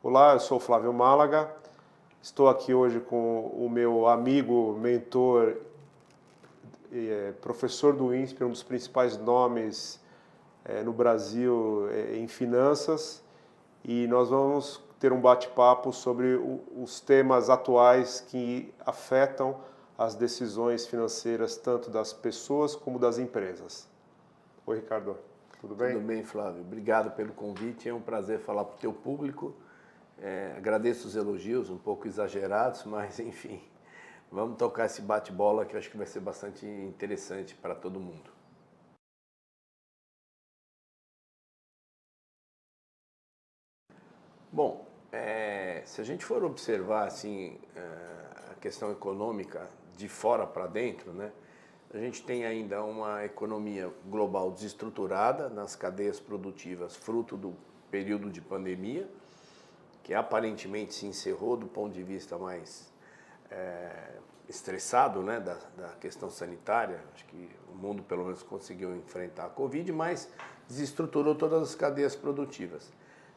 Olá, eu sou o Flávio Málaga, estou aqui hoje com o meu amigo, mentor, professor do INSPER, um dos principais nomes no Brasil em finanças, e nós vamos ter um bate-papo sobre os temas atuais que afetam as decisões financeiras tanto das pessoas como das empresas. Oi, Ricardo, tudo bem? Tudo bem, Flávio. Obrigado pelo convite. É um prazer falar para o teu público. Agradeço os elogios, um pouco exagerados, mas enfim, vamos tocar esse bate-bola que eu acho que vai ser bastante interessante para todo mundo. Bom, se a gente for observar assim, a questão econômica de fora para dentro, né? A gente tem ainda uma economia global desestruturada nas cadeias produtivas, fruto do período de pandemia, que aparentemente se encerrou do ponto de vista mais estressado, né, da questão sanitária. Acho que o mundo pelo menos conseguiu enfrentar a Covid, mas desestruturou todas as cadeias produtivas.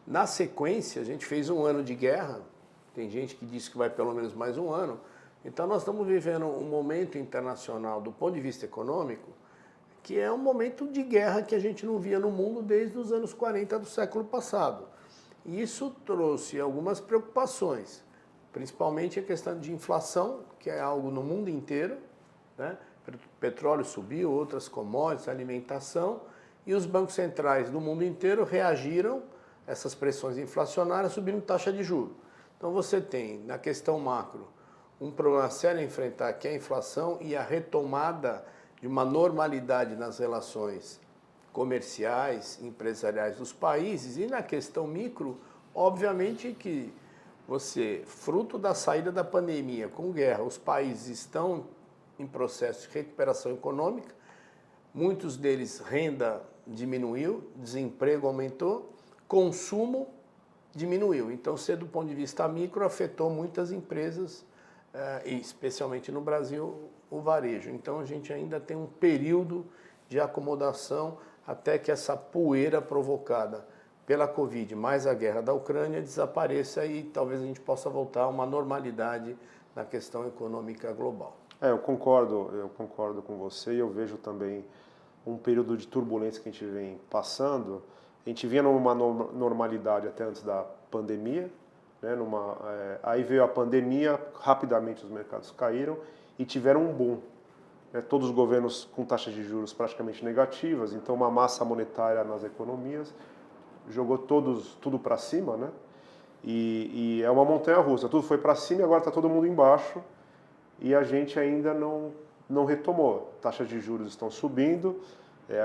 Na sequência, a gente fez um ano de guerra, tem gente que diz que vai pelo menos mais um ano, então nós estamos vivendo um momento internacional do ponto de vista econômico, que é um momento de guerra que a gente não via no mundo desde os anos 40 do século passado. E isso trouxe algumas preocupações, principalmente a questão de inflação, que é algo no mundo inteiro, né? Petróleo subiu, outras commodities, alimentação, e os bancos centrais do mundo inteiro reagiram a essas pressões inflacionárias subindo taxa de juros. Então você tem, na questão macro, um problema sério a enfrentar, que é a inflação e a retomada de uma normalidade nas relações comerciais, empresariais dos países. E na questão micro, obviamente que você, fruto da saída da pandemia com guerra, os países estão em processo de recuperação econômica, muitos deles renda diminuiu, desemprego aumentou, consumo diminuiu. Então, se do ponto de vista micro, afetou muitas empresas, e especialmente no Brasil, o varejo. Então, a gente ainda tem um período de acomodação até que essa poeira provocada pela Covid mais a guerra da Ucrânia desapareça e talvez a gente possa voltar a uma normalidade na questão econômica global. Eu concordo com você e eu vejo também um período de turbulência que a gente vem passando. A gente vinha numa normalidade até antes da pandemia, né? Aí veio a pandemia, rapidamente os mercados caíram e tiveram um boom. Todos os governos com taxas de juros praticamente negativas, então uma massa monetária nas economias, jogou tudo para cima, né? E é uma montanha-russa, tudo foi para cima e agora está todo mundo embaixo e a gente ainda não retomou. Taxas de juros estão subindo,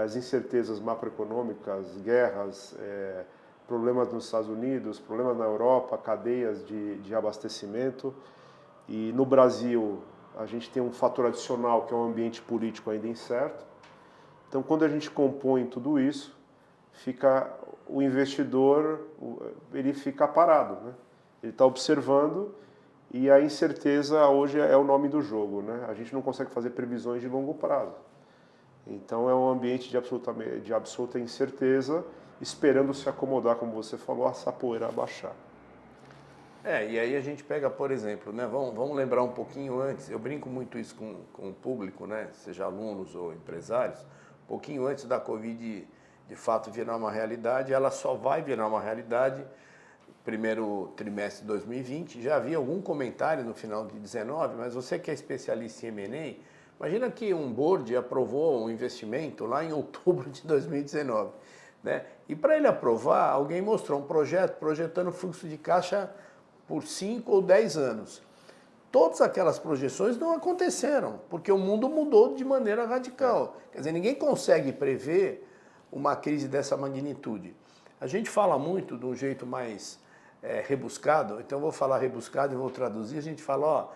as incertezas macroeconômicas, guerras, problemas nos Estados Unidos, problemas na Europa, cadeias de abastecimento. E no Brasil a gente tem um fator adicional que é um ambiente político ainda incerto. Então quando a gente compõe tudo isso, o investidor ele fica parado, né? Ele está observando e a incerteza hoje é o nome do jogo, né? A gente não consegue fazer previsões de longo prazo. Então é um ambiente de absoluta incerteza, esperando se acomodar, como você falou, essa poeira abaixar. E aí a gente pega, por exemplo, né, vamos lembrar um pouquinho antes, eu brinco muito isso com o público, né, seja alunos ou empresários, um pouquinho antes da Covid de fato virar uma realidade, ela só vai virar uma realidade primeiro trimestre de 2020, já havia algum comentário no final de 19, mas você que é especialista em M&A, imagina que um board aprovou um investimento lá em outubro de 2019, né? E para ele aprovar, alguém mostrou um projeto projetando fluxo de caixa por 5 ou 10 anos. Todas aquelas projeções não aconteceram, porque o mundo mudou de maneira radical. Quer dizer, ninguém consegue prever uma crise dessa magnitude. A gente fala muito de um jeito mais rebuscado, então eu vou falar rebuscado e vou traduzir, a gente fala,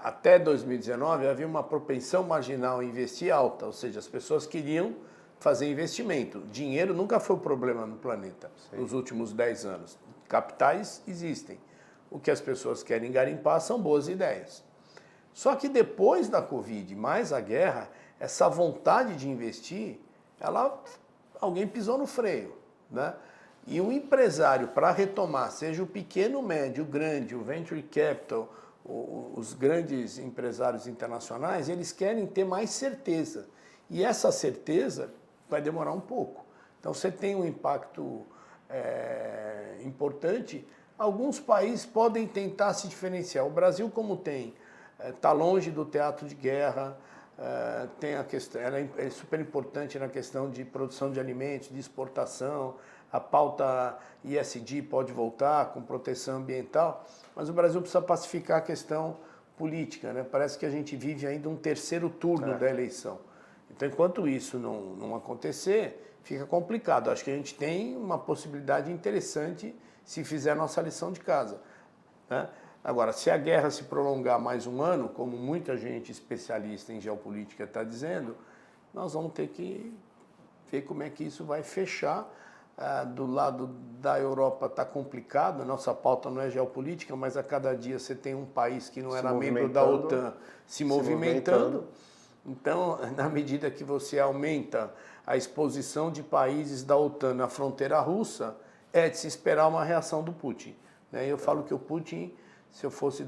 até 2019 havia uma propensão marginal a investir alta, ou seja, as pessoas queriam fazer investimento. Dinheiro nunca foi o problema no planeta. Sim. Nos últimos 10 anos. Capitais existem. O que as pessoas querem garimpar são boas ideias. Só que depois da Covid, mais a guerra, essa vontade de investir, alguém pisou no freio, né? E o empresário, para retomar, seja o pequeno, o médio, o grande, o venture capital, os grandes empresários internacionais, eles querem ter mais certeza. E essa certeza vai demorar um pouco. Então você tem um impacto importante. Alguns países podem tentar se diferenciar. O Brasil, como tem, está longe do teatro de guerra, tem a questão, ela é super importante na questão de produção de alimentos, de exportação, a pauta ESG pode voltar com proteção ambiental, mas o Brasil precisa pacificar a questão política, né? Parece que a gente vive ainda um terceiro turno da eleição. Então, enquanto isso não acontecer, fica complicado. Acho que a gente tem uma possibilidade interessante se fizer a nossa lição de casa, né? Agora, se a guerra se prolongar mais um ano, como muita gente especialista em geopolítica está dizendo, nós vamos ter que ver como é que isso vai fechar. Do lado da Europa está complicado, a nossa pauta não é geopolítica, mas a cada dia você tem um país que não era membro da OTAN se movimentando. Então, na medida que você aumenta a exposição de países da OTAN na fronteira russa, é de se esperar uma reação do Putin. Eu falo que o Putin, se eu fosse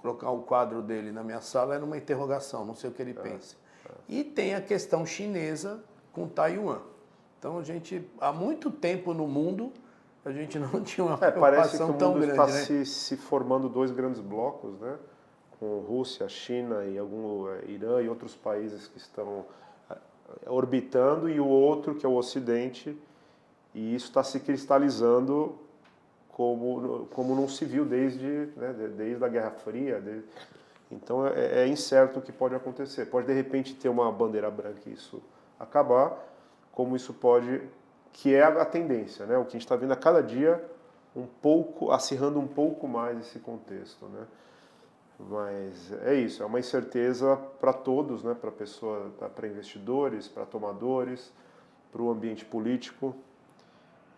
colocar o quadro dele na minha sala, era uma interrogação, não sei o que ele pensa. E tem a questão chinesa com Taiwan. Então, há muito tempo no mundo, a gente não tinha uma preocupação tão grande. Parece que o mundo está se formando dois grandes blocos, né? Com Rússia, China e Irã e outros países que estão orbitando, e o outro, que é o Ocidente, e isso está se cristalizando como não se viu desde a Guerra Fria. Então, é incerto o que pode acontecer. Pode, de repente, ter uma bandeira branca e isso acabar, como isso pode, que é a tendência, né? O que a gente está vendo a cada dia, acirrando um pouco mais esse contexto, né? Mas é isso, é uma incerteza para todos, né? Para investidores, para tomadores, para o ambiente político.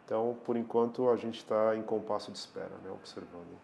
Então, por enquanto, a gente está em compasso de espera, né? Observando.